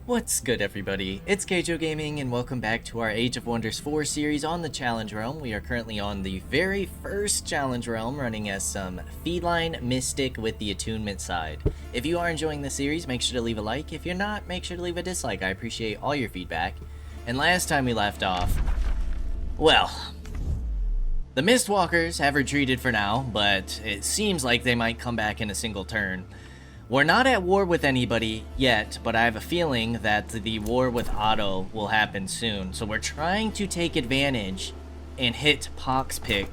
What's good, everybody? It's Kaige-O Gaming, and welcome back to our Age of Wonders 4 series on the Challenge Realm. We are currently on the very first Challenge Realm, running as some Feline Mystic with the Attunement side. If you are enjoying the series, make sure to leave a like. If you're not, make sure to leave a dislike. I appreciate all your feedback. And last time we left off, well, the Mistwalkers have retreated for now, but it seems like they might come back in a single turn. We're not at war with anybody yet, but I have a feeling that the war with Otto will happen soon. So we're trying to take advantage and hit Poxpit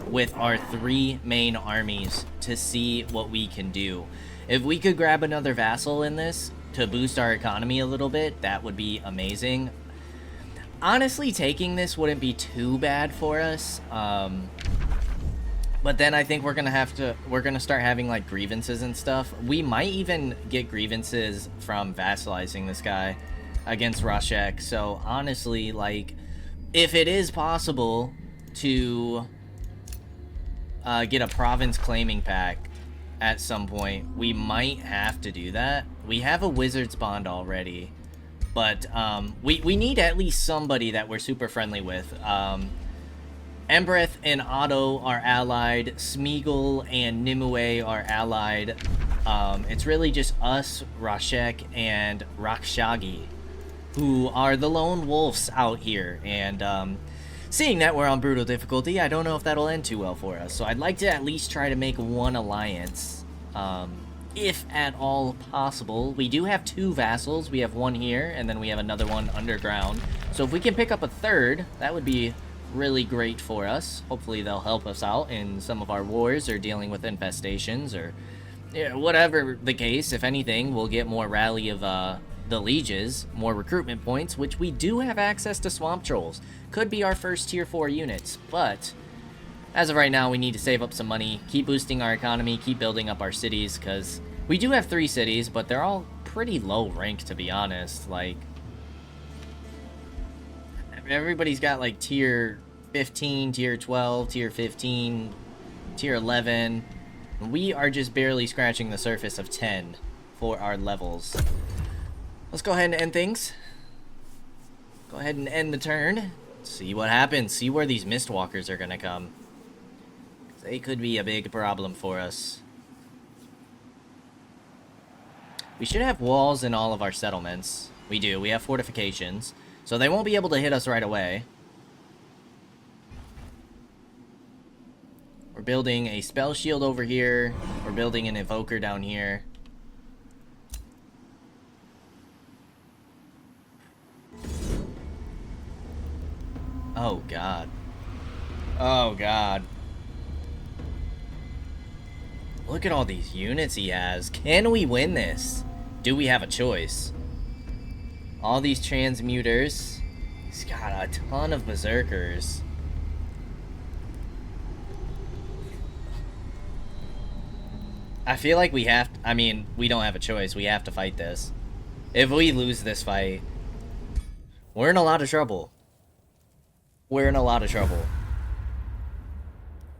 with our three main armies to see what we can do. If we could grab another vassal in this to boost our economy a little bit, that would be amazing. Honestly, taking this wouldn't be too bad for us. But then I think we're gonna start having like grievances and stuff. We might even get grievances from vassalizing this guy against Rashek. So honestly, like, if it is possible to get a province claiming pack at some point, we might have to do that. We have a wizard's bond already, but we need at least somebody that we're super friendly with. Embereth and Otto are allied. Smeagol and Nimue are allied. It's really just us, Rashek, and Rakshagi, who are the lone wolves out here. And seeing that we're on brutal difficulty, I don't know if that'll end too well for us. So I'd like to at least try to make one alliance, if at all possible. We do have two vassals. We have one here, and then we have another one underground. So if we can pick up a third, that would be really great for us. Hopefully they'll help us out in some of our wars or dealing with infestations or whatever the case. If anything, we'll get more rally of the lieges, more recruitment points, which we do have access to swamp trolls. Could be our first tier 4 units, but as of right now, we need to save up some money, keep boosting our economy, keep building up our cities, because we do have 3 cities, but they're all pretty low rank, to be honest. Like, everybody's got like tier 15, tier 12, tier 15, tier 11. We are just barely scratching the surface of 10 for our levels. Let's go ahead and end things. Go ahead and end the turn. See what happens. See where these Mistwalkers are gonna come. They could be a big problem for us. We should have walls in all of our settlements. We do. We have fortifications. So they won't be able to hit us right away. We're building a spell shield over here. We're building an evoker down here. Oh god. Oh god. Look at all these units he has. Can we win this? Do we have a choice? All these transmuters. He's got a ton of berserkers. I feel like we have I mean, we don't have a choice. We have to fight this. If we lose this fight, we're in a lot of trouble. We're in a lot of trouble.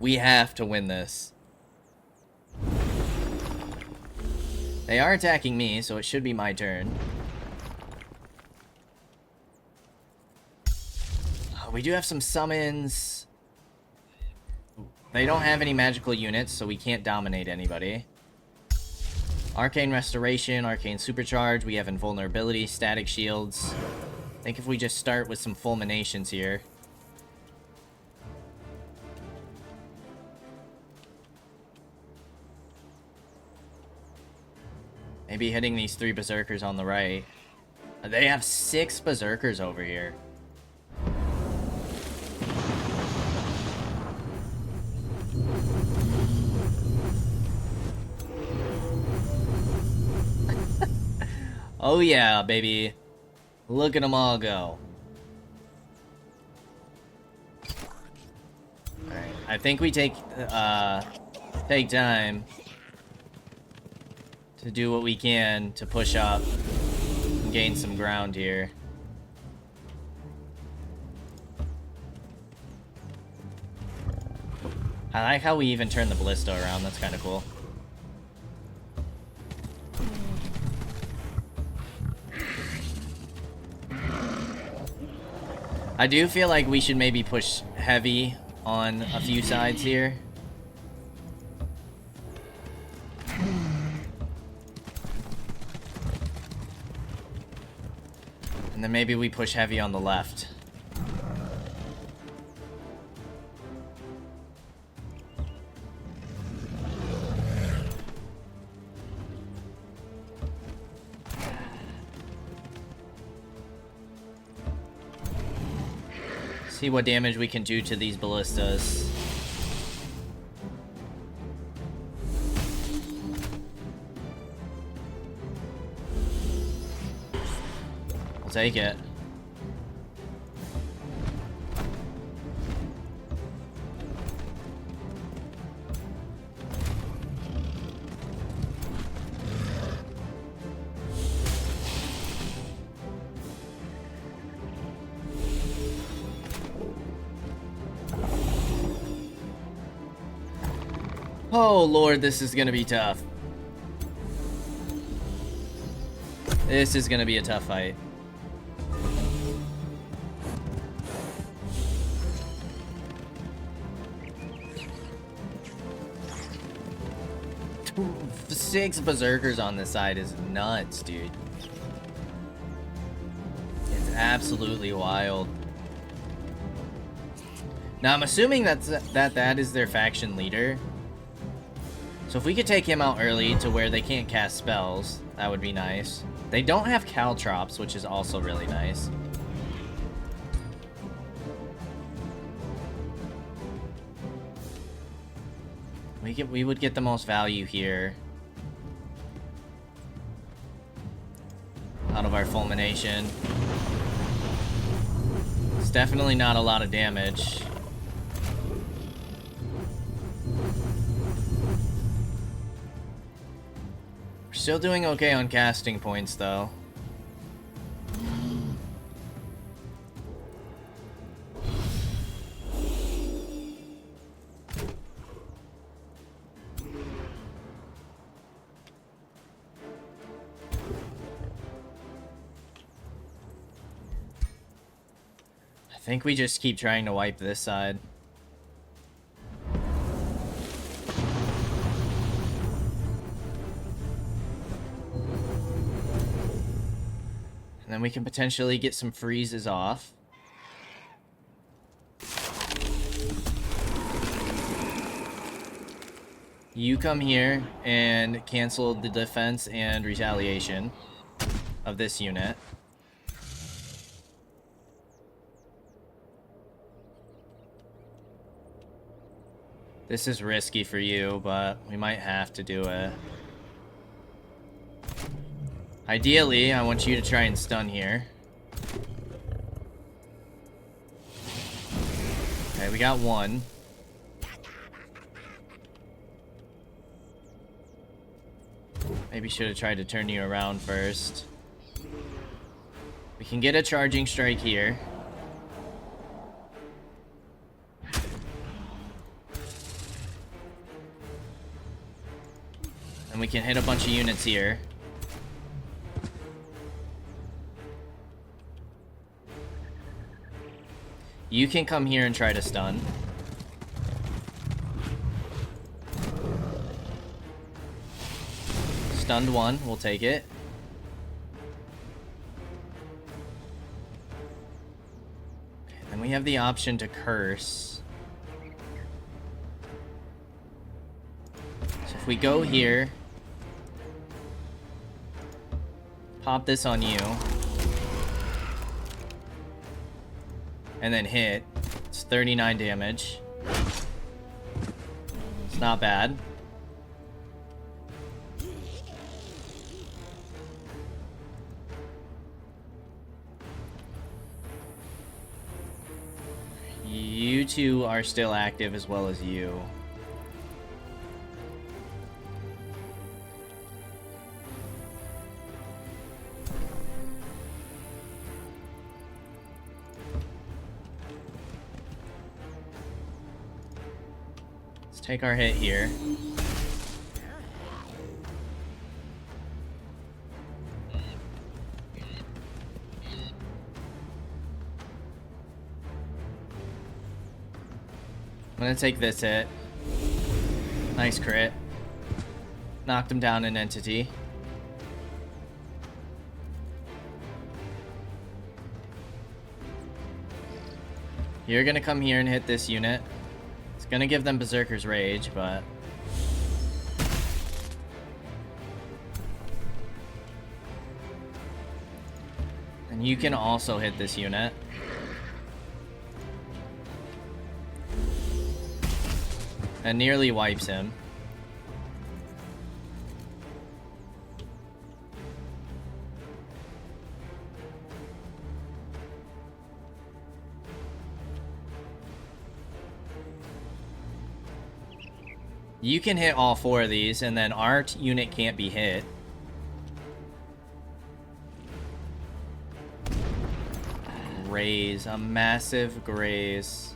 We have to win this. They are attacking me, so it should be my turn. We do have some summons. They don't have any magical units, so we can't dominate anybody. Arcane Restoration, Arcane Supercharge. We have Invulnerability, Static Shields. I think if we just start with some Fulminations here. Maybe hitting these 3 Berserkers on the right. They have 6 Berserkers over here. Oh yeah, baby. Look at them all go. Alright, I think we take time to do what we can to push up and gain some ground here. I like how we even turn the ballista around. That's kind of cool. I do feel like we should maybe push heavy on a few sides here. And then maybe we push heavy on the left. See what damage we can do to these ballistas. I'll take it. Oh lord, this is gonna be tough. This is gonna be a tough fight. Six berserkers on this side is nuts, dude. It's absolutely wild. Now I'm assuming that is their faction leader. So if we could take him out early to where they can't cast spells, that would be nice. They don't have caltrops, which is also really nice. We would get the most value here out of our fulmination. It's definitely not a lot of damage. We're still doing okay on casting points, though. I think we just keep trying to wipe this side. And then we can potentially get some freezes off. You come here and cancel the defense and retaliation of this unit. This is risky for you, but we might have to do it. Ideally, I want you to try and stun here. Okay, we got one. Maybe should have tried to turn you around first. We can get a charging strike here. And we can hit a bunch of units here. You can come here and try to stun. Stunned one, we'll take it. Okay, then we have the option to curse. So if we go here, pop this on you, and then hit. It's 39 damage. It's not bad. You two are still active as well as you. Let's take our hit here. gonna take this hit. Nice crit. Knocked him down an entity. You're gonna come here and hit this unit. It's gonna give them Berserker's Rage, but... And you can also hit this unit. And nearly wipes him. You can hit all 4 of these, and then our unit can't be hit. Graze. A massive graze.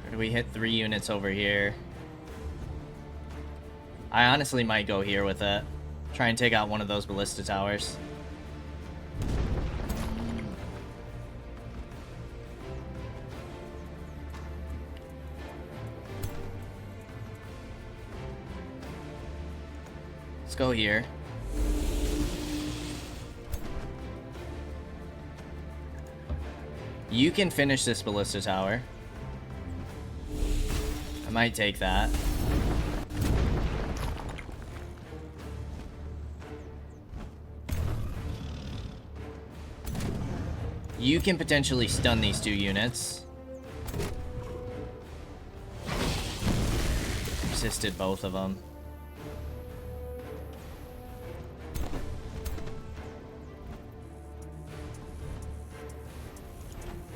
Or do we hit 3 units over here? I honestly might go here with it. Try and take out one of those ballista towers. Let's go here. You can finish this ballista tower. I might take that. You can potentially stun these 2 units. Resisted both of them.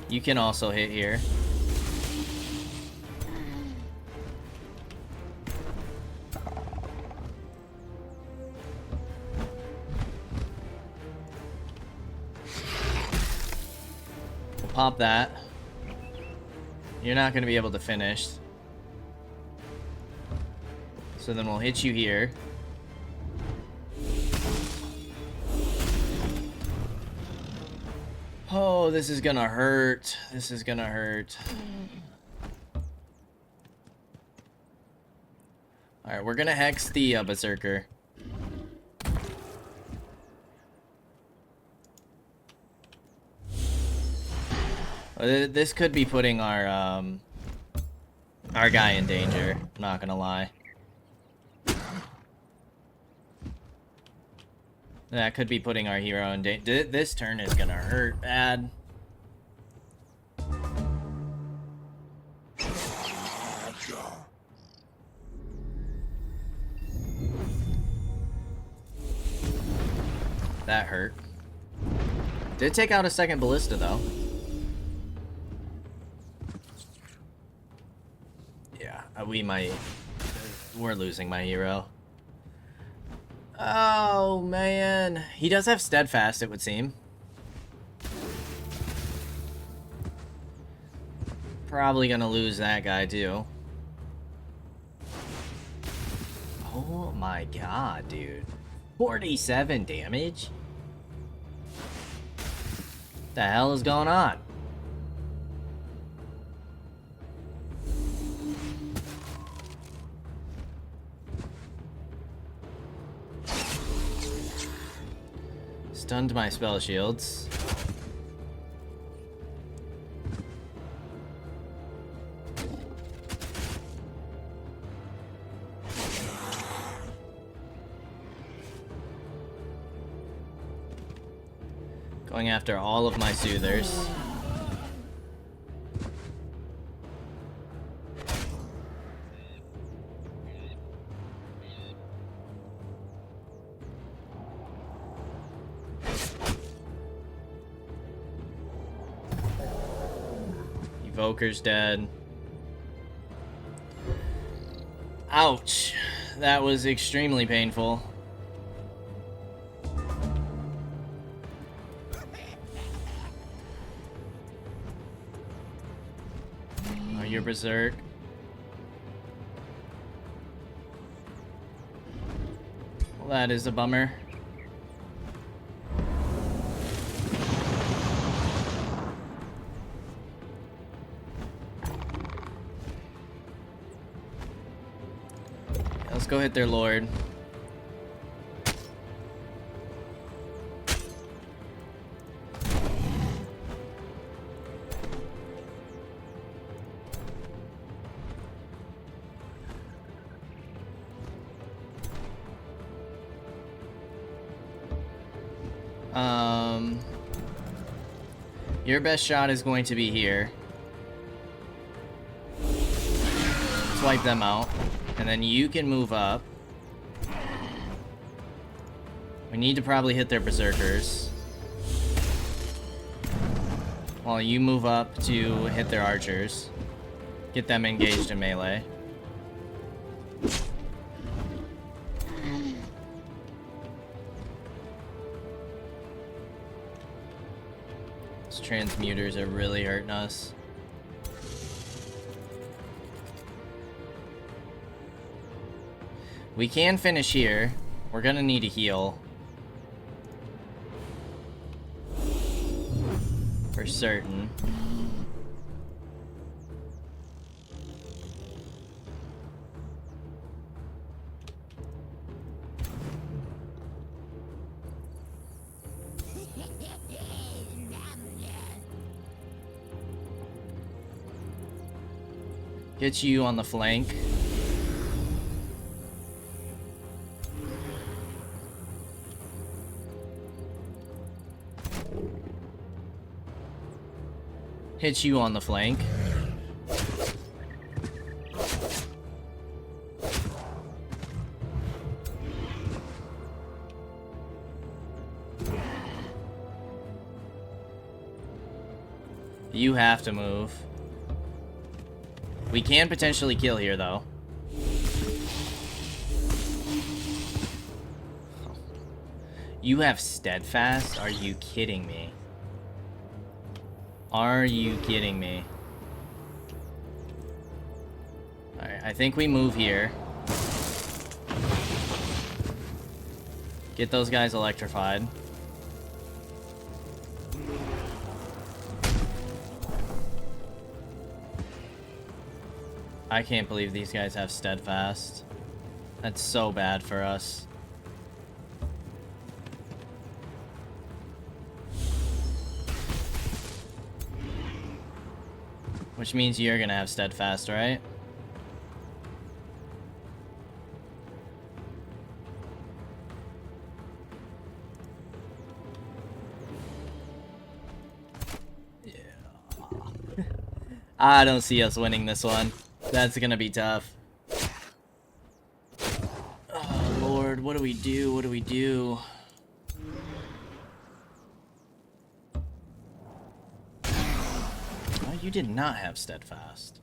You can also hit here. Pop that. You're not going to be able to finish. So then we'll hit you here. Oh, this is going to hurt. This is going to hurt. Alright, we're going to hex the Berserker. This could be putting our guy in danger, not gonna lie. That could be putting our hero in danger. This turn is gonna hurt bad. That hurt. Did take out a second ballista though. We're losing my hero. Oh, man. He does have Steadfast, it would seem. Probably gonna lose that guy, too. Oh my god, dude. 47 damage? What the hell is going on? Stunned my spell shields. Going after all of my soothers. Evoker's dead. Ouch. That was extremely painful. Oh, you're berserk. Well, that is a bummer. Let's go hit their lord. Your best shot is going to be here. Swipe them out. And then you can move up. We need to probably hit their berserkers. While you move up to hit their archers. Get them engaged in melee. These transmuters are really hurting us. We can finish here. We're gonna need a heal. For certain. Get you on the flank. Hit you on the flank. You have to move. We can potentially kill here, though. You have steadfast? Are you kidding me? Are you kidding me? Alright, I think we move here. Get those guys electrified. I can't believe these guys have steadfast. That's so bad for us. Which means you're gonna have steadfast, right? Yeah. I don't see us winning this one. That's gonna be tough. Oh, Lord, what do we do? What do we do? Oh, you did not have steadfast.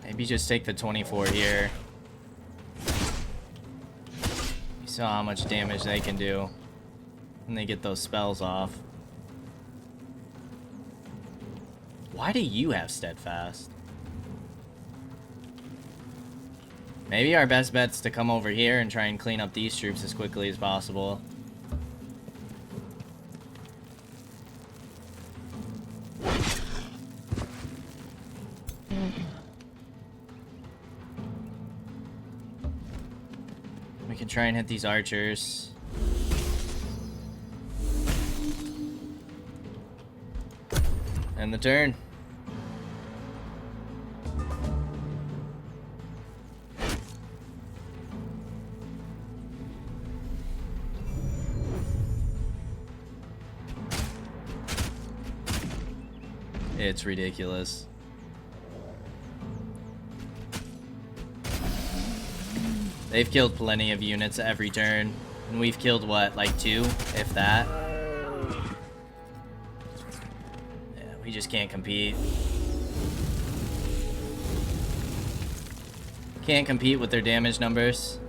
Maybe just take the 24 here. You saw how much damage they can do when they get those spells off. Why do you have steadfast? Maybe our best bet's to come over here and try and clean up these troops as quickly as possible. We can try and hit these archers. End the turn. It's ridiculous. They've killed plenty of units every turn, and we've killed what, like 2, if that? Yeah, we just can't compete. Can't compete with their damage numbers.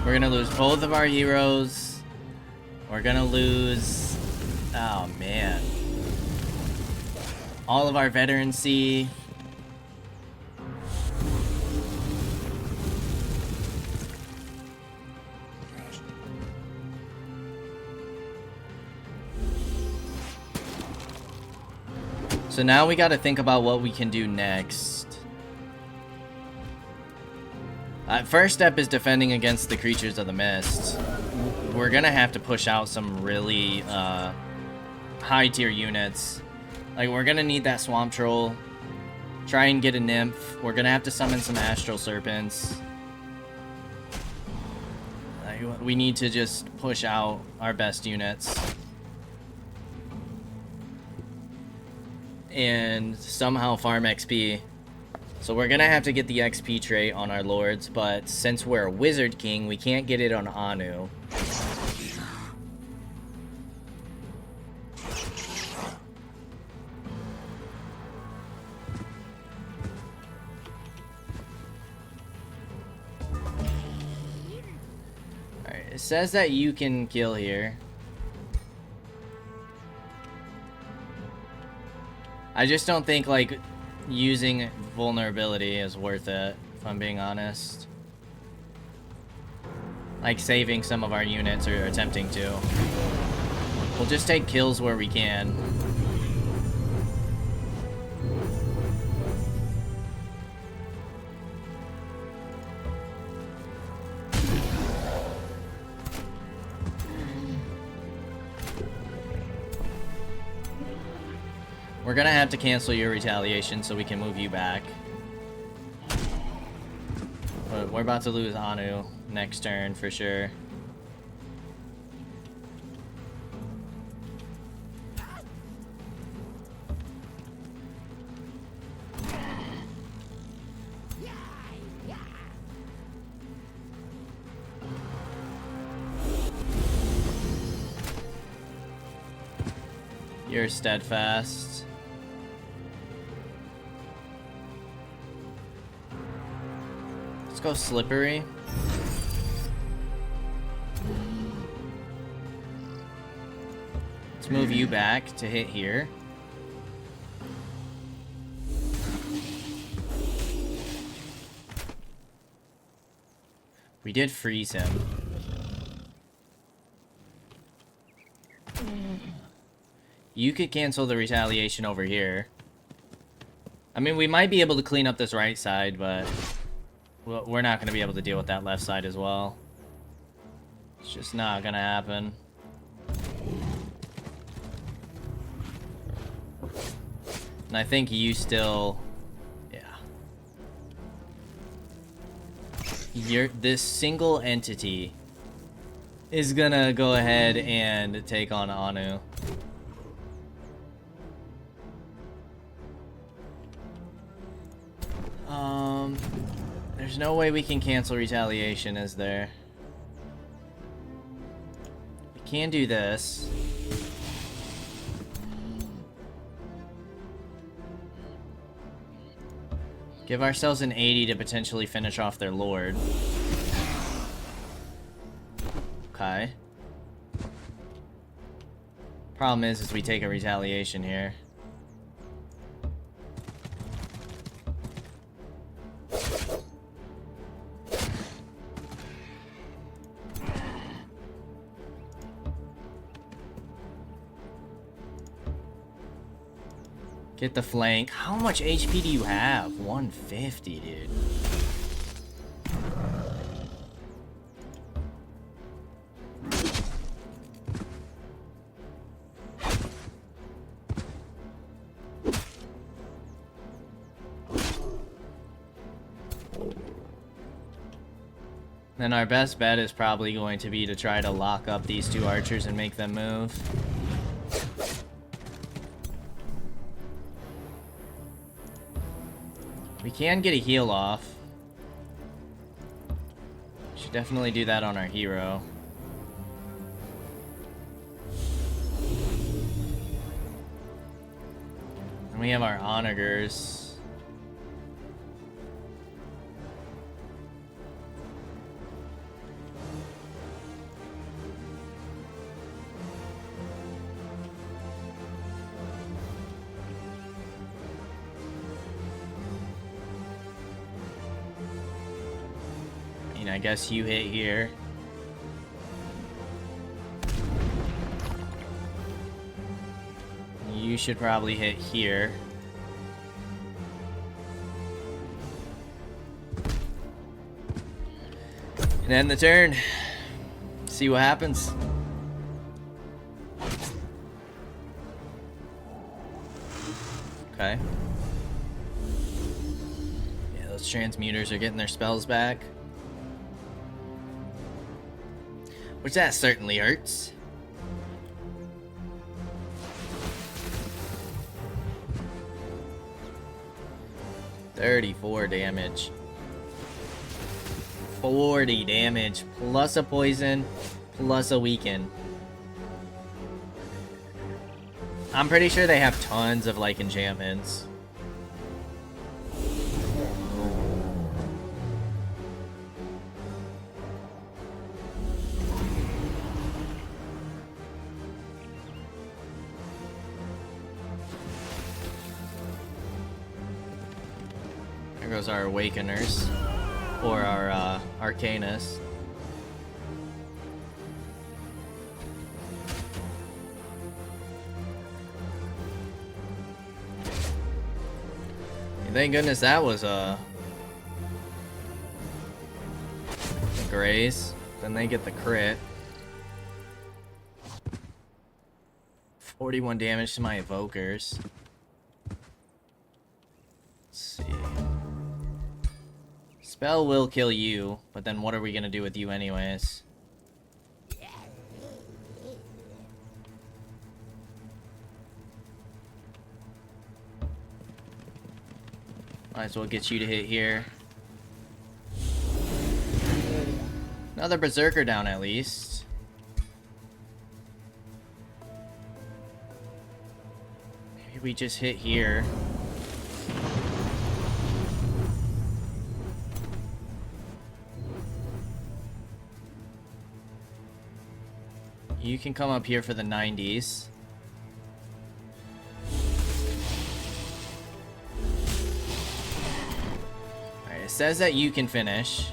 We're gonna lose both of our heroes. We're gonna lose... Oh, man. All of our veterancy. So now we gotta think about what we can do next. First step is defending against the creatures of the mist. We're gonna have to push out some really high tier units. Like, we're gonna need that swamp troll. Try and get a nymph. We're gonna have to summon some astral serpents. We need to just push out our best units. And somehow farm XP. So we're gonna have to get the XP trait on our lords, but since we're a wizard king, we can't get it on Anu. Alright, it says that you can kill here. I just don't think, like, using vulnerability is worth it, if I'm being honest. Like, saving some of our units or attempting to. We'll just take kills where we can. We're gonna have to cancel your retaliation so we can move you back. But we're about to lose Anu next turn for sure. You're steadfast. Let's go slippery. Let's move you back to hit here. We did freeze him. You could cancel the retaliation over here. I mean, we might be able to clean up this right side, but we're not going to be able to deal with that left side as well. It's just not going to happen. And I think you still... Yeah. This single entity is going to go ahead and take on Anu. There's no way we can cancel retaliation, is there? We can do this. Give ourselves an 80 to potentially finish off their lord. Okay. Problem is we take a retaliation here. Get the flank. How much HP do you have? 150, dude. Then our best bet is probably going to be to try to lock up these two archers and make them move. We can get a heal off. Should definitely do that on our hero. We have our onagers. I guess you hit here. You should probably hit here. And end the turn. See what happens. Okay. Yeah, those transmuters are getting their spells back. Which that certainly hurts. $34 damage. 40 damage. Plus a poison. Plus a weaken. I'm pretty sure they have tons of like enchantments. Goes our Awakeners, or our Arcanus. Thank goodness that was a Graze. Then they get the crit. 41 damage to my Evokers. Let's see. Spell will kill you, but then what are we gonna do with you anyways? Might as well get you to hit here. Another Berserker down at least. Maybe we just hit here. You can come up here for the 90s. Alright, it says that you can finish.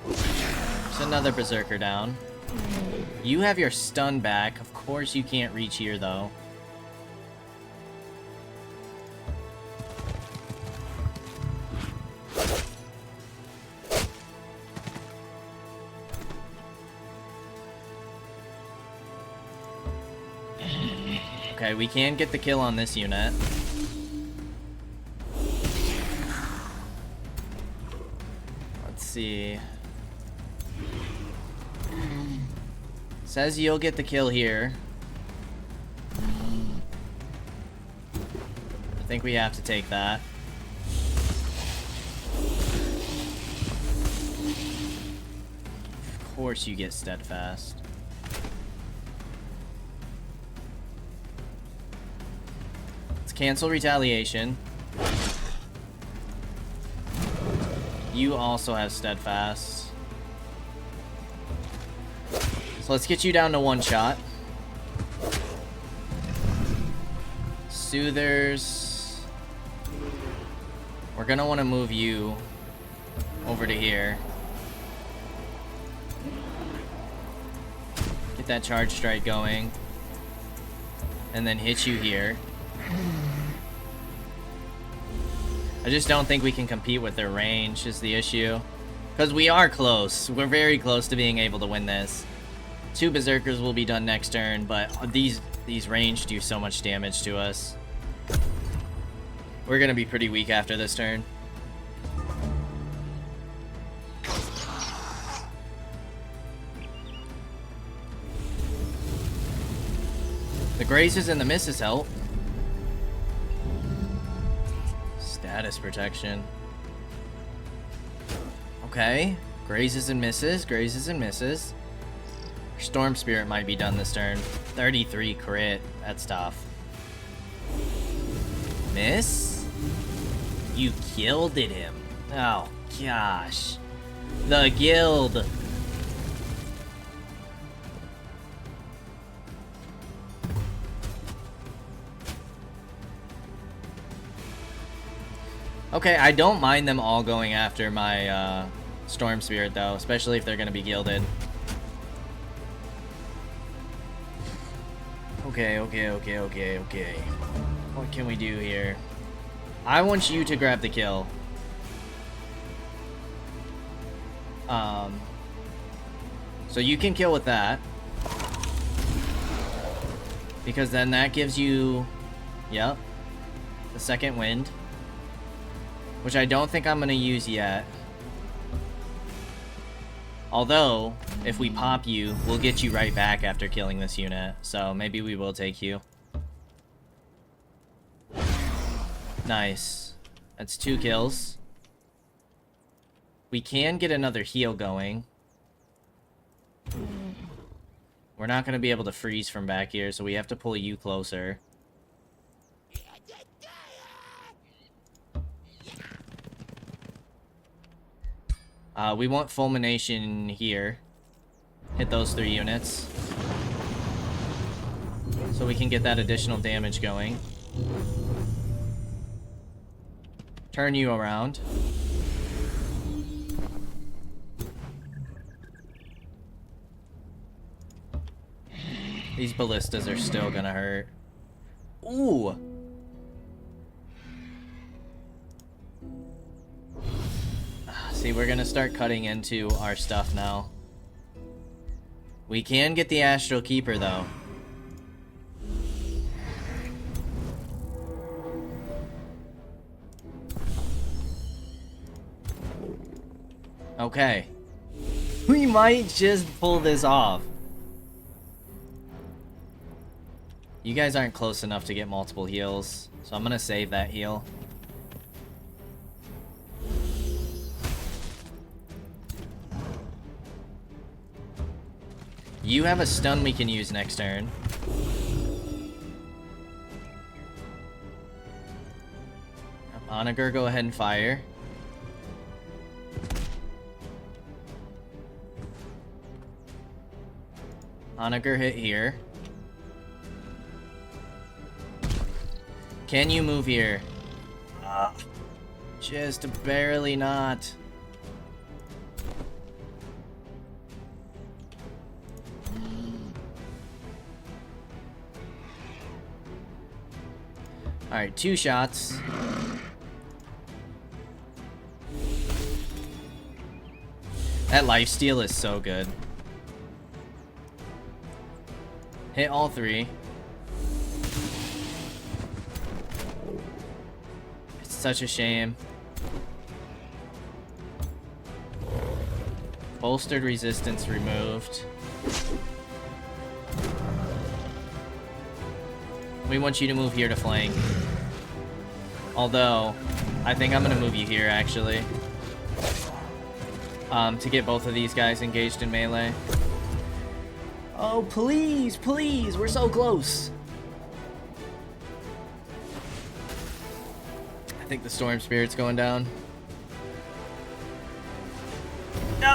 There's another Berserker down. You have your stun back. Of course you can't reach here though. Okay, we can get the kill on this unit. Let's see. Says you'll get the kill here. I think we have to take that. Of course you get steadfast. Cancel retaliation. You also have steadfast. So let's get you down to one shot. Soothers. We're gonna want to move you over to here. Get that charge strike going. And then hit you here. I just don't think we can compete with their range is the issue. Because we are close. We're very close to being able to win this. 2 Berserkers will be done next turn, but these range do so much damage to us. We're going to be pretty weak after this turn. The Grazes and the Misses help. Status protection. Okay. Grazes and misses. Grazes and misses. Storm Spirit might be done this turn. 33 crit. That's tough. Miss? You gilded him. Oh, gosh. The guild. Okay, I don't mind them all going after my Storm Spirit, though, especially if they're going to be gilded. Okay. What can we do here? I want you to grab the kill. So you can kill with that. Because then that gives you... Yep. The second wind. Which I don't think I'm going to use yet. Although, if we pop you, we'll get you right back after killing this unit. So maybe we will take you. Nice. That's 2 kills. We can get another heal going. We're not going to be able to freeze from back here, so we have to pull you closer. We want Fulmination here. Hit those 3 units. So we can get that additional damage going. Turn you around. These ballistas are still gonna hurt. Ooh! See, we're gonna start cutting into our stuff now. We can get the Astral Keeper, though. Okay. We might just pull this off. You guys aren't close enough to get multiple heals, so I'm gonna save that heal. You have a stun we can use next turn. Onager, go ahead and fire. Onager hit here. Can you move here? Just barely not. Alright, 2 shots. That lifesteal is so good. Hit all 3. It's such a shame. Bolstered resistance removed. We want you to move here to flank. Although, I think I'm gonna move you here, actually. To get both of these guys engaged in melee. Oh, please, please, we're so close. I think the Storm Spirit's going down. No!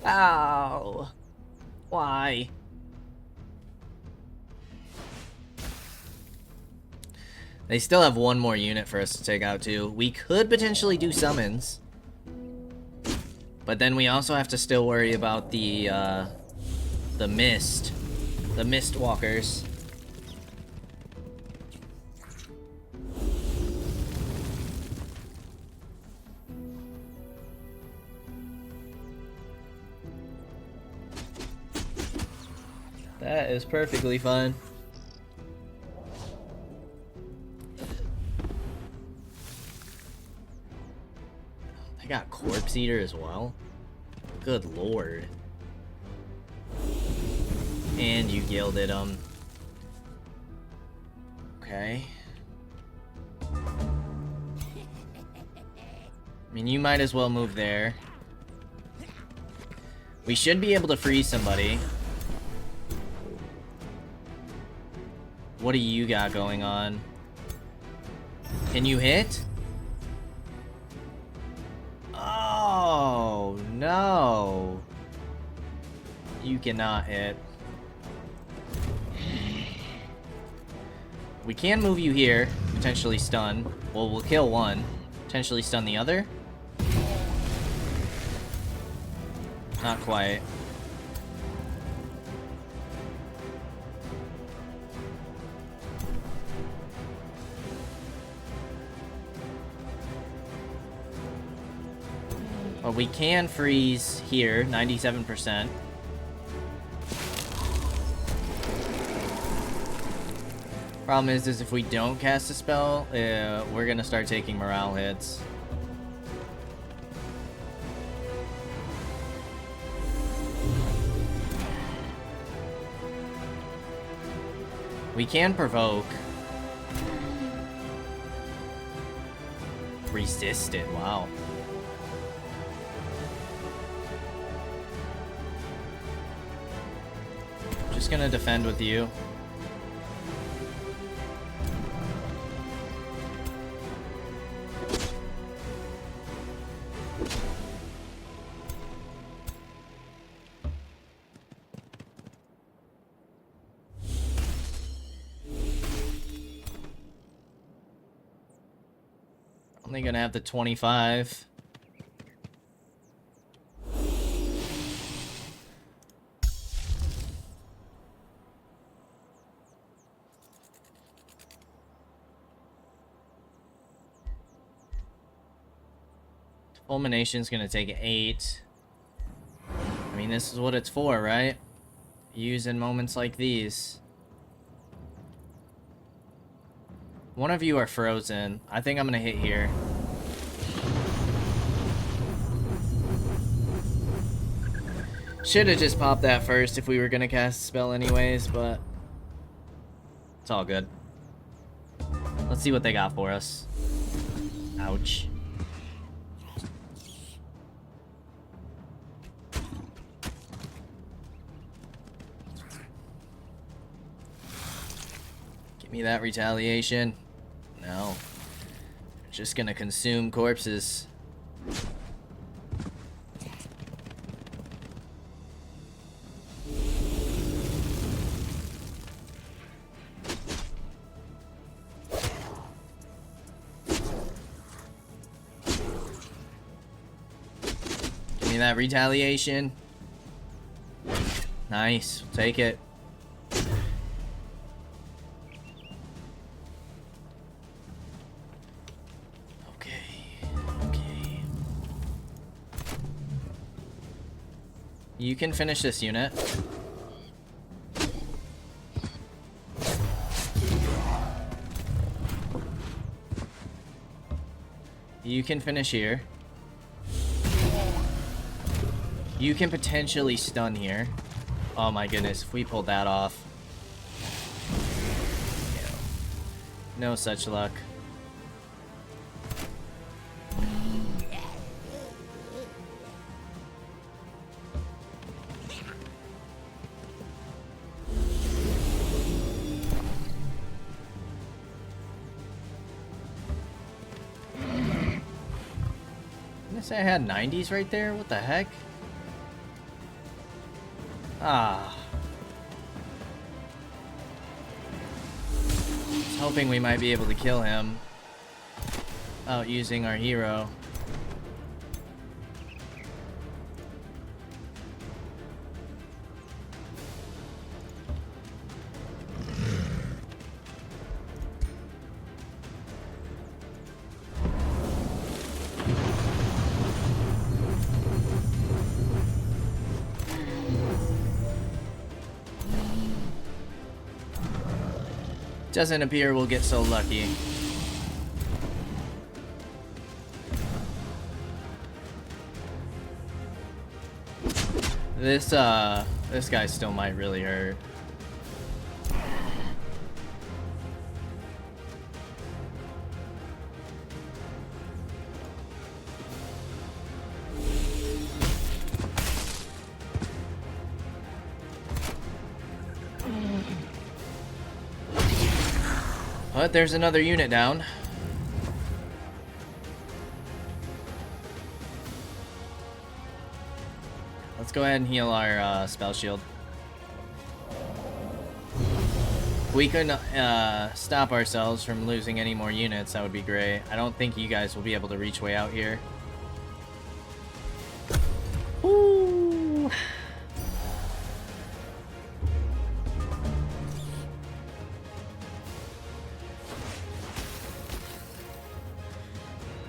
Ow! Why? They still have 1 more unit for us to take out, too. We could potentially do summons. But then we also have to still worry about the mist. The mist walkers. That is perfectly fine. I got Corpse Eater as well. Good lord. And you gilded him. Okay. I mean, you might as well move there. We should be able to freeze somebody. What do you got going on? Can you hit? Oh, no. You cannot hit. We can move you here, potentially stun. Well, we'll kill one, potentially stun the other. Not quite. But we can freeze here, 97%. Problem is if we don't cast a spell, we're gonna start taking morale hits. We can provoke. Resist it, wow. Just gonna defend with you. Only gonna have the 25. Fulmination's gonna take 8. I mean, this is what it's for, right? Use in moments like these. One of you are frozen. I think I'm gonna hit here. Should have just popped that first if we were gonna cast a spell anyways, but it's all good. Let's see what they got for us. Ouch. Give me that retaliation. No. Just gonna consume corpses. Give me that retaliation. Nice. Take it. You can finish this unit. You can finish here. You can potentially stun here. Oh my goodness, if we pulled that off. No such luck. Say I had 90s right there? What the heck? Ah. I was hoping we might be able to kill him without using our hero. Doesn't appear we'll get so lucky. This guy still might really hurt. But there's another unit down. Let's go ahead and heal our spell shield. If we can stop ourselves from losing any more units, that would be great. I don't think you guys will be able to reach way out here. Ooh.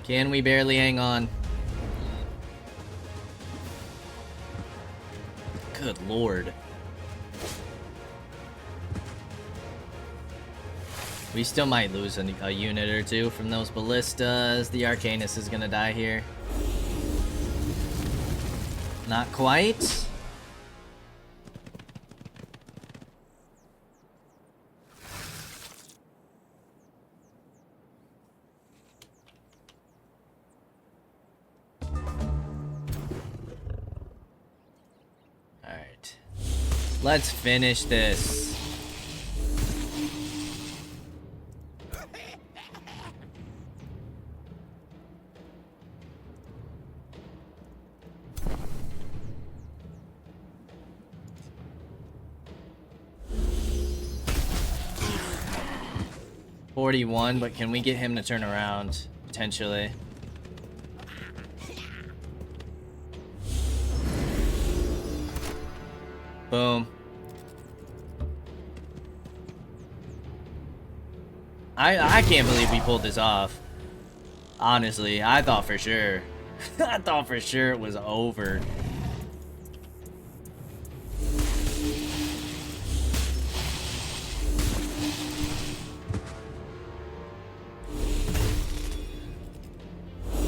Can we barely hang on? Good lord. We still might lose a unit or two from those ballistas. The Arcanist is gonna die here. Not quite. Alright. Let's finish this. $41, but can we get him to turn around? Potentially. Boom. I can't believe we pulled this off. Honestly, I thought for sure. I thought for sure it was over.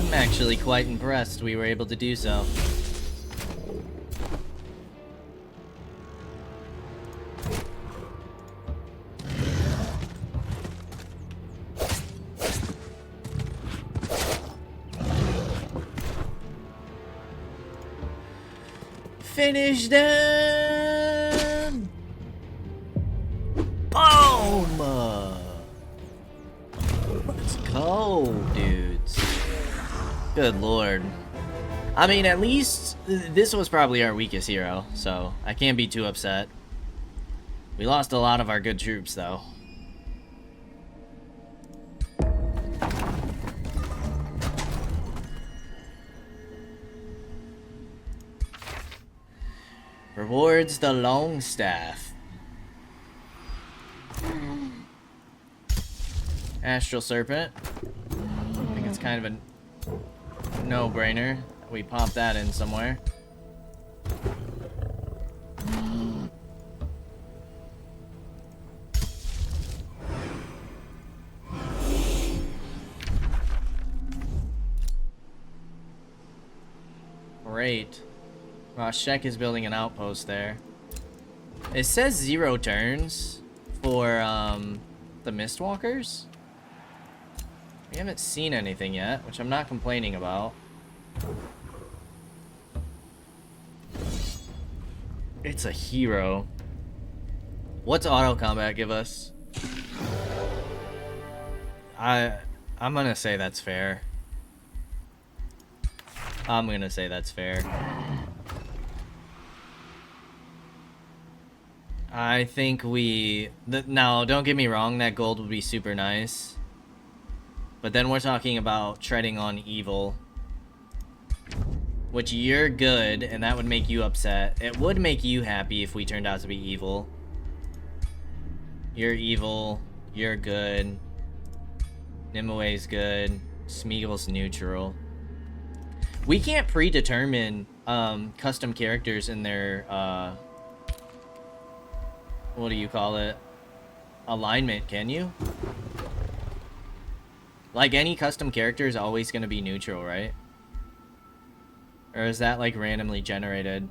I'm actually quite impressed we were able to do so. Finish them! Boom! Let's go, dudes. Good lord. I mean, at least this was probably our weakest hero, so I can't be too upset. We lost a lot of our good troops, though. Rewards the Longstaff. Astral Serpent. I think it's kind of a no-brainer. We pop that in somewhere. Great. Shek is building an outpost there. It says 0 turns for the Mistwalkers. We haven't seen anything yet, which I'm not complaining about. It's a hero. What's auto combat give us? I'm gonna say that's fair. I'm gonna say that's fair. I think now, don't get me wrong, that gold would be super nice. But then we're talking about treading on evil. Which you're good, and that would make you upset. It would make you happy if we turned out to be evil. You're evil. You're good. Nimue's good. Smeagol's neutral. We can't predetermine custom characters in their what do you call it? Alignment, can you? Like, any custom character is always going to be neutral, right? Or is that, like, randomly generated?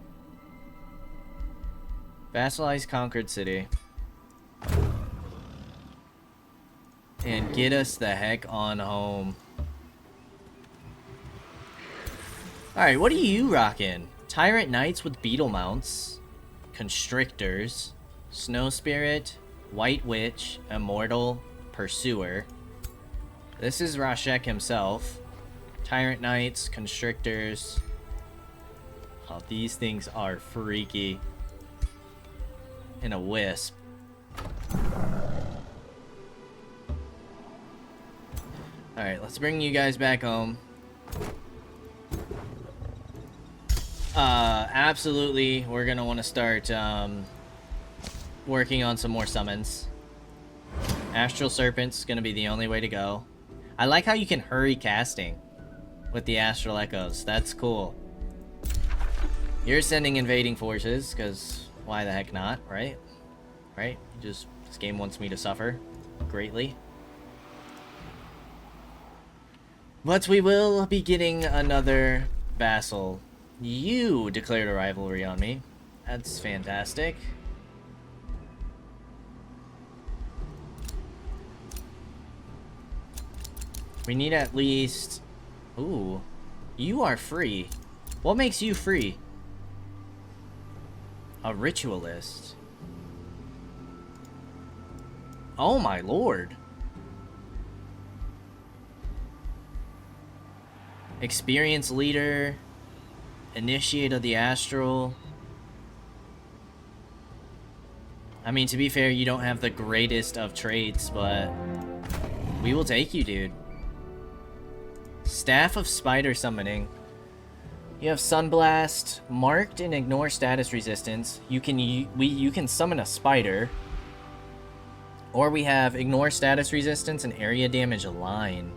Vassalize Conquered City. And get us the heck on home. Alright, what are you rocking? Tyrant Knights with Beetle Mounts. Constrictors. Snow Spirit. White Witch. Immortal. Pursuer. This is Rashek himself. Tyrant Knights, Constrictors. Oh, these things are freaky. And a Wisp. Alright, let's bring you guys back home. Absolutely, we're gonna want to start working on some more summons. Astral Serpent's gonna be the only way to go. I like how you can hurry casting with the Astral Echoes. That's cool. You're sending invading forces, because why the heck not, right? Right? This game wants me to suffer greatly. But we will be getting another vassal. You declared a rivalry on me. That's fantastic. We need at least... Ooh. You are free. What makes you free? A ritualist. Oh my lord. Experienced leader. Initiate of the Astral. I mean, to be fair, you don't have the greatest of traits, but we will take you, dude. Staff of Spider Summoning. You have Sunblast, marked and ignore status resistance. You can summon a spider. Or we have ignore status resistance and area damage line.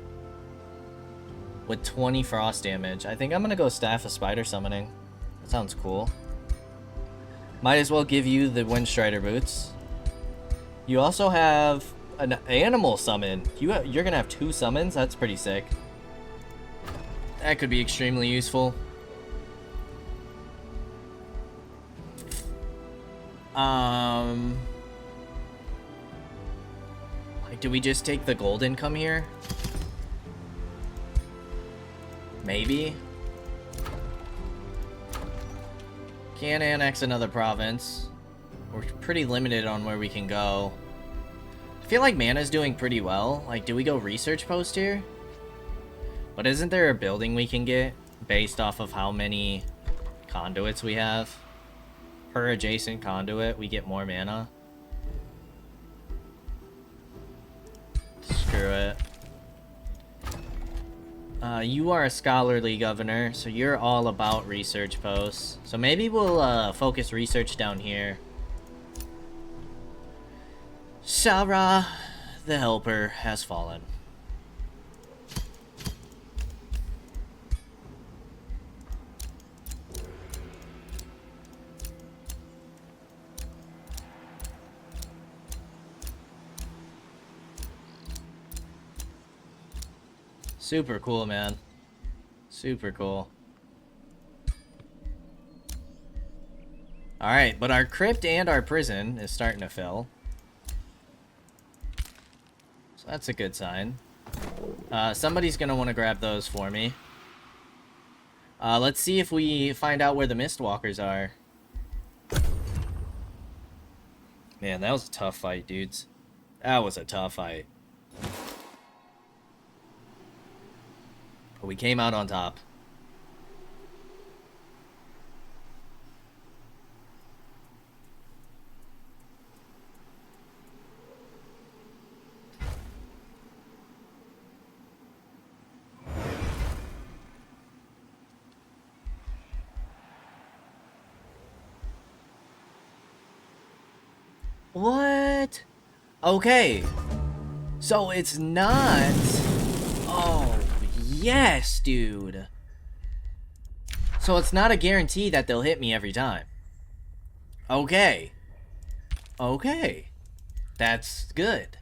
With 20 frost damage. I think I'm gonna go Staff of Spider Summoning. That sounds cool. Might as well give you the Windstrider boots. You also have an animal summon. You're gonna have 2 summons? That's pretty sick. That could be extremely useful. Like, do we just take the gold income here? Maybe. Can't annex another province. We're pretty limited on where we can go. I feel like Mana's doing pretty well. Like, do we go research post here? But isn't there a building we can get based off of how many conduits we have? Per adjacent conduit, we get more mana. Screw it. You are a scholarly governor, so you're all about research posts. So maybe we'll focus research down here. Sarah, the helper, has fallen. Super cool, man. Super cool. Alright, but our crypt and our prison is starting to fill. So that's a good sign. Somebody's gonna want to grab those for me. Let's see if we find out where the Mistwalkers are. Man, that was a tough fight, dudes. That was a tough fight. But we came out on top. What? Okay. So it's not... Oh, yes, dude. So it's not a guarantee that they'll hit me every time. Okay. Okay. That's good.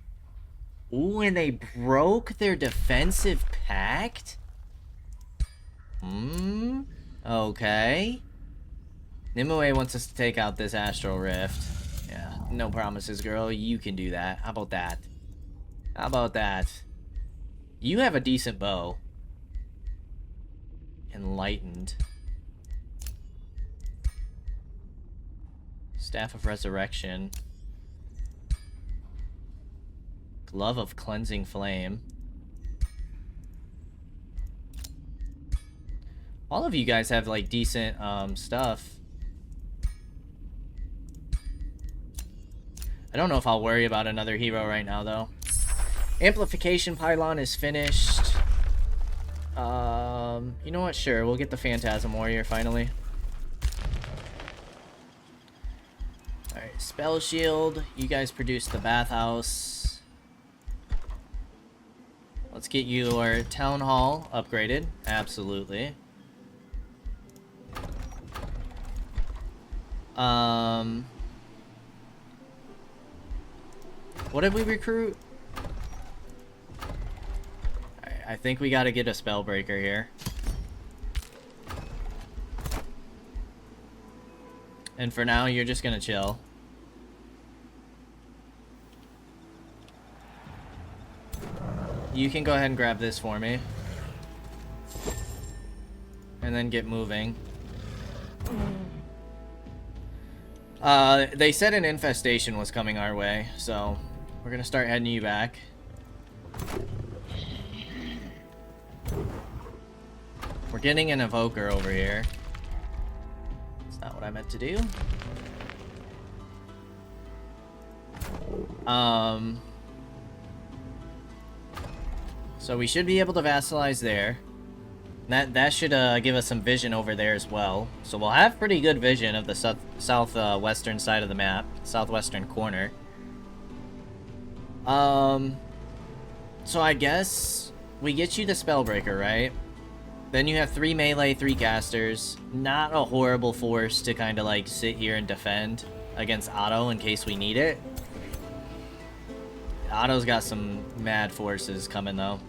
Ooh, and they broke their defensive pact? Okay. Nimue wants us to take out this Astral Rift. Yeah, no promises, girl. You can do that. How about that? How about that? You have a decent bow. Enlightened. Staff of Resurrection. Glove of Cleansing Flame. All of you guys have, like, decent, stuff. I don't know if I'll worry about another hero right now, though. Amplification Pylon is finished. You know what? Sure, we'll get the Phantasm Warrior, finally. Alright, Spell Shield. You guys produced the Bathhouse. Let's get your Town Hall upgraded. Absolutely. What did we recruit? I think we gotta get a Spellbreaker here. And for now, you're just gonna chill. You can go ahead and grab this for me. And then get moving. They said an infestation was coming our way, so we're gonna start heading you back. We're getting an Evoker over here. That's not what I meant to do. So we should be able to vassalize there. That should give us some vision over there as well. So we'll have pretty good vision of the southwestern side of the map, southwestern corner. So I guess we get you the Spellbreaker, right? Then you have 3 melee, 3 casters. Not a horrible force to kind of like sit here and defend against Otto in case we need it. Otto's got some mad forces coming though.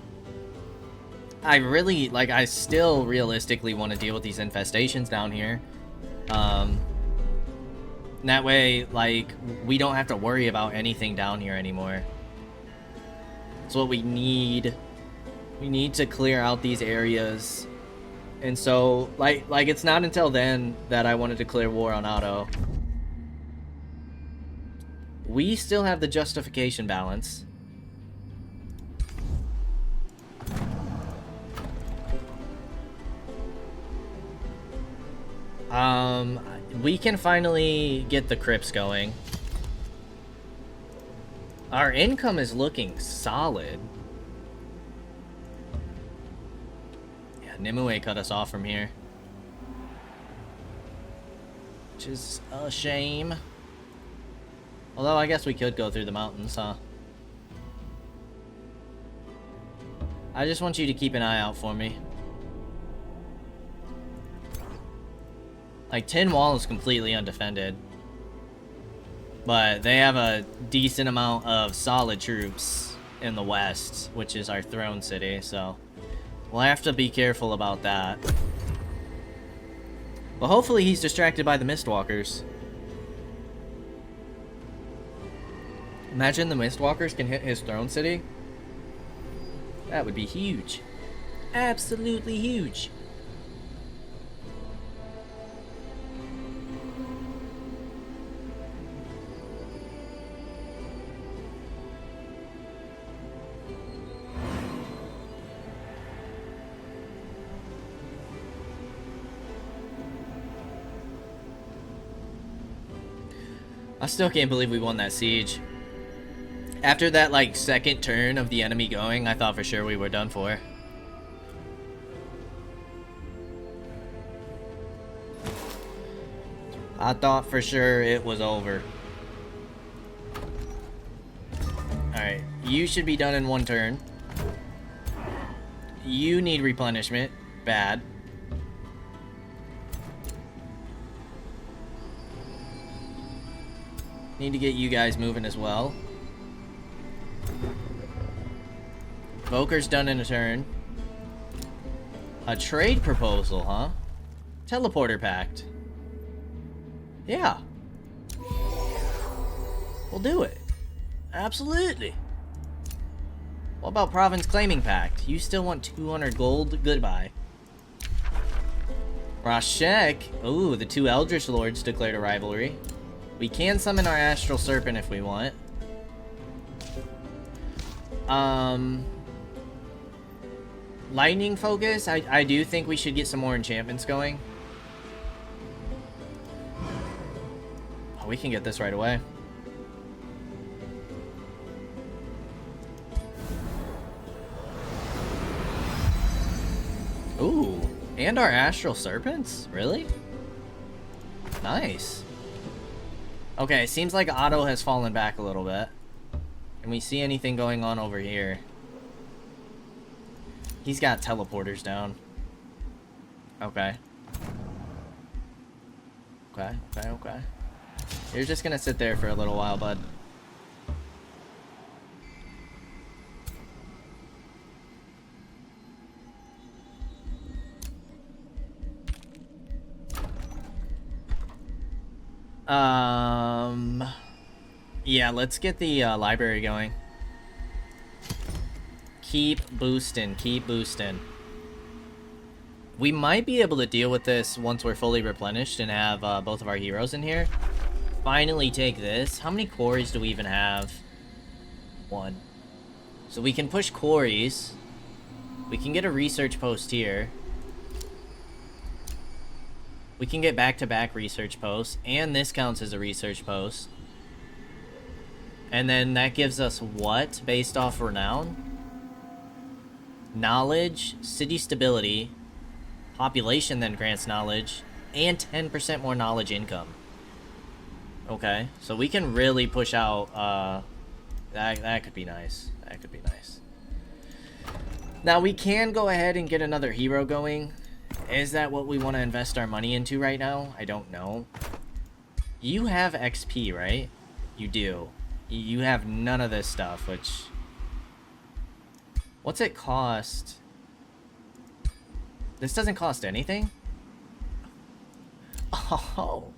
I still realistically want to deal with these infestations down here. That way, like, we don't have to worry about anything down here anymore. That's what we need. We need to clear out these areas. And so, like it's not until then that I wanted to clear war on Otto. We still have the justification balance. We can finally get the crypts going. Our income is looking solid. Yeah, Nimue cut us off from here. Which is a shame. Although I guess we could go through the mountains, huh? I just want you to keep an eye out for me. Like, Tin Wall is completely undefended. But they have a decent amount of solid troops in the west, which is our throne city, so we'll have to be careful about that. But hopefully he's distracted by the Mistwalkers. Imagine the Mistwalkers can hit his throne city. That would be huge. Absolutely huge. I still can't believe we won that siege. After that, like, second turn of the enemy going, I thought for sure we were done for. I thought for sure it was over. Alright, you should be done in 1 turn. You need replenishment. Bad. Need to get you guys moving as well. Evoker's done in a turn. A trade proposal, huh? Teleporter pact. Yeah. We'll do it. Absolutely. What about province claiming pact? You still want 200 gold? Goodbye. Rashek. Ooh, the 2 Eldritch Lords declared a rivalry. We can summon our Astral Serpent if we want. Lightning focus, I do think we should get some more enchantments going. Oh, we can get this right away. Ooh, and our astral serpents? Really? Nice. Okay, seems like Otto has fallen back a little bit. Can we see anything going on over here? He's got teleporters down. Okay. Okay. You're just gonna sit there for a little while, bud. Yeah, let's get the library going. Keep boosting, keep boosting. We might be able to deal with this once we're fully replenished and have both of our heroes in here. Finally take this. How many quarries do we even have? 1. So we can push quarries. We can get a research post here. We can get back-to-back research posts, and this counts as a research post. And then that gives us what based off renown? Knowledge, city stability, population then grants knowledge, and 10% more knowledge income. Okay, so we can really push out, that could be nice. That could be nice. Now we can go ahead and get another hero going. Is that what we want to invest our money into right now? I don't know. You have XP, right? You do. You have none of this stuff, which... What's it cost? This doesn't cost anything? Oh.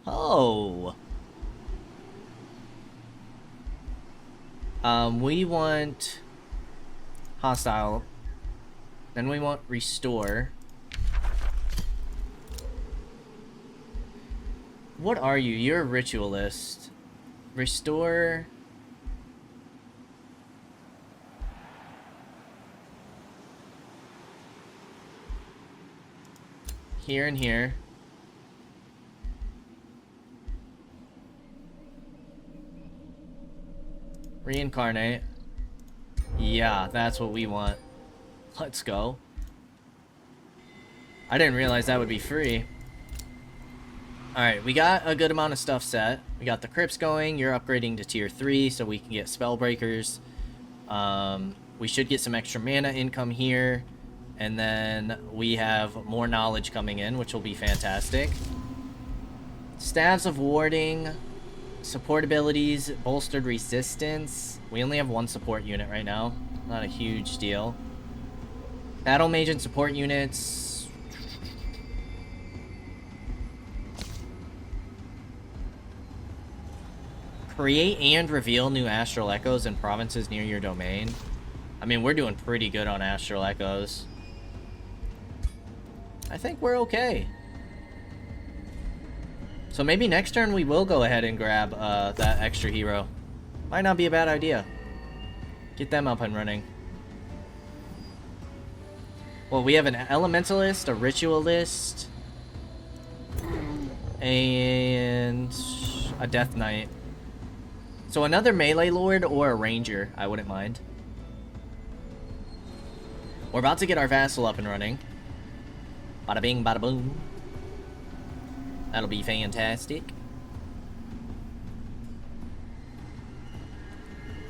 Oh. We want... Hostile. Then we want restore. What are you? You're a ritualist. Restore. Here and here. Reincarnate. Yeah, that's what we want. Let's go. I didn't realize that would be free. Alright, we got a good amount of stuff set. We got the crypts going. You're upgrading to tier 3 so we can get spell breakers. We should get some extra mana income here. And then we have more knowledge coming in, which will be fantastic. Staves of warding. Support abilities. Bolstered resistance. We only have 1 support unit right now. Not a huge deal. Battle mage and support units. Create and reveal new astral echoes in provinces near your domain. I mean, we're doing pretty good on astral echoes. I think we're okay. So maybe next turn we will go ahead and grab that extra hero. Might not be a bad idea. Get them up and running. Well, we have an elementalist, a ritualist, and a death knight. So another melee lord or a ranger, I wouldn't mind. We're about to get our vassal up and running. Bada bing, bada boom. That'll be fantastic.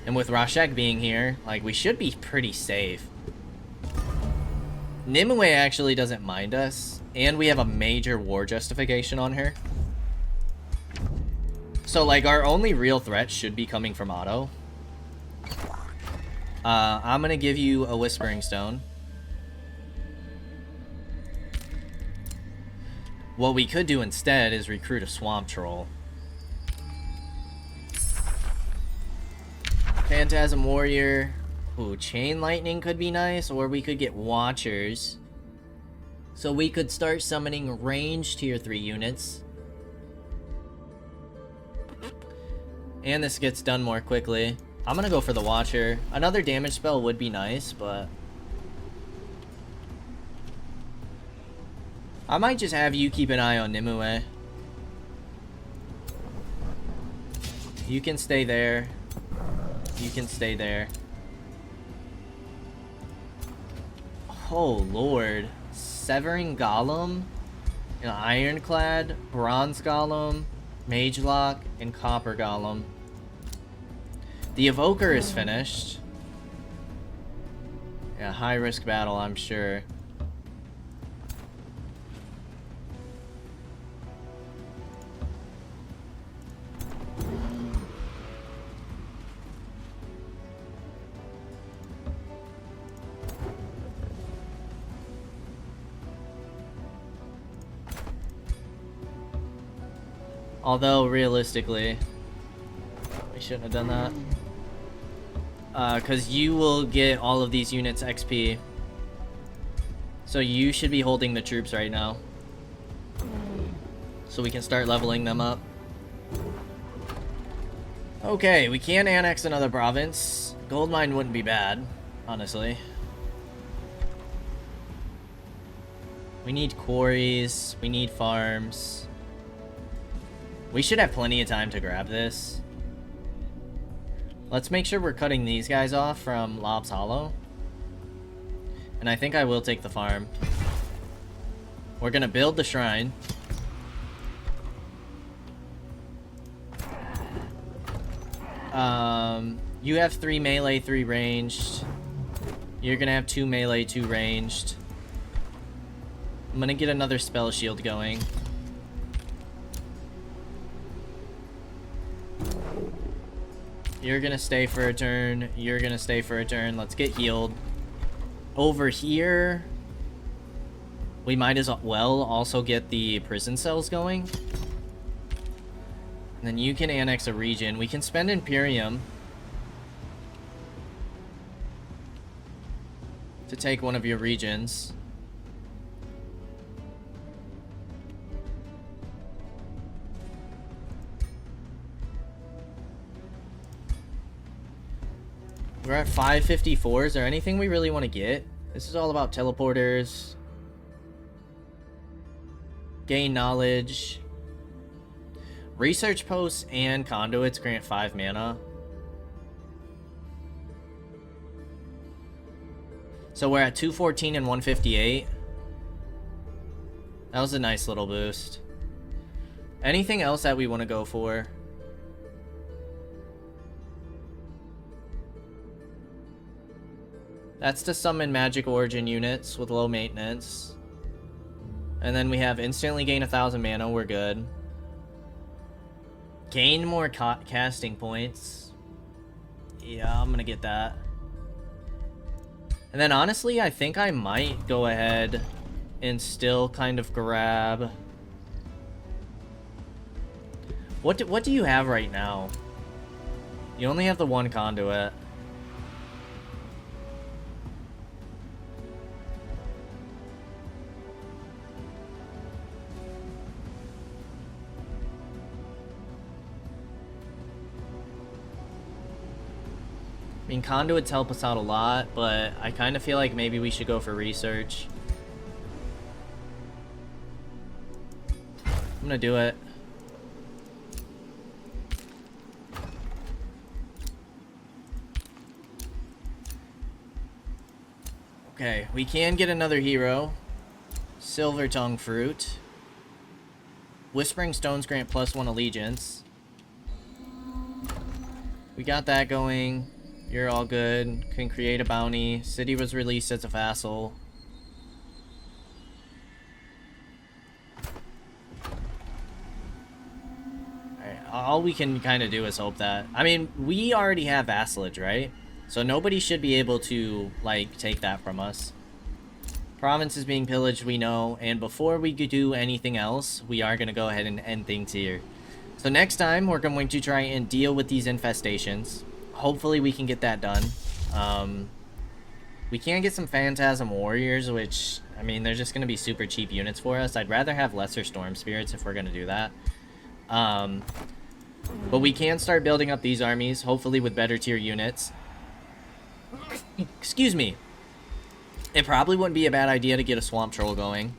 And with Rashek being here, like, we should be pretty safe. Nimue actually doesn't mind us, and we have a major war justification on her. So, like, our only real threat should be coming from Otto. I'm gonna give you a Whispering Stone. What we could do instead is recruit a Swamp Troll. Phantasm Warrior. Ooh, Chain Lightning could be nice, or we could get Watchers. So we could start summoning ranged tier 3 units. And this gets done more quickly. I'm gonna go for the Watcher. Another damage spell would be nice, but I might just have you keep an eye on Nimue. You can stay there. You can stay there. Oh, Lord. Severing Golem, an Ironclad, Bronze Golem, Mage Lock, and Copper Golem. The Evoker is finished. Yeah, high risk battle, I'm sure. Although, realistically, we shouldn't have done that. Because you will get all of these units XP. So you should be holding the troops right now. So we can start leveling them up. Okay, we can annex another province. Gold mine wouldn't be bad, honestly. We need quarries. We need farms. We should have plenty of time to grab this. Let's make sure we're cutting these guys off from Lob's Hollow. And I think I will take the farm. We're gonna build the shrine. You have 3 melee, 3 ranged. You're gonna have 2 melee, 2 ranged. I'm gonna get another spell shield going. You're gonna stay for a turn. You're gonna stay for a turn. Let's get healed. Over here, we might as well also get the prison cells going. And then you can annex a region. We can spend Imperium to take one of your regions. We're at 554. Is there anything we really want to get? This is all about teleporters. Gain knowledge. Research posts and conduits grant 5 mana. So we're at 214 and 158. That was a nice little boost. Anything else that we want to go for? That's to summon magic origin units with low maintenance. And then we have instantly gain 1,000 mana, we're good. Gain more casting points. Yeah, I'm gonna get that. And then honestly, I think I might go ahead and still kind of grab... What do you have right now? You only have the 1 conduit. I mean, conduits help us out a lot, but I kind of feel like maybe we should go for research. I'm gonna do it. Okay, we can get another hero. Silver Tongue Fruit. Whispering Stones grant +1 allegiance. We got that going. You're all good. Can create a bounty. City was released as a vassal. Alright, all we can kind of do is hope that... I mean, we already have vassalage, right? So nobody should be able to, like, take that from us. Province is being pillaged, we know. And before we could do anything else, we are going to go ahead and end things here. So next time, we're going to try and deal with these infestations. Hopefully we can get that done. We can get some Phantasm Warriors, which, I mean, they're just going to be super cheap units for us. I'd rather have Lesser Storm Spirits if we're going to do that. But we can start building up these armies, hopefully with better tier units. Excuse me. It probably wouldn't be a bad idea to get a swamp troll going.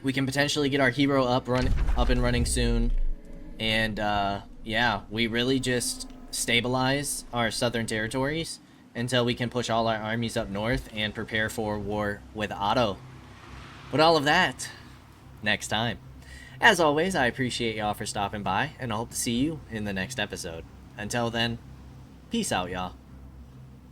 We can potentially get our hero up and running soon. And yeah, we really just stabilize our southern territories until we can push all our armies up north and prepare for war with Otto. But all of that next time. As always, I appreciate y'all for stopping by, and I hope to see you in the next episode. Until then, peace out, y'all.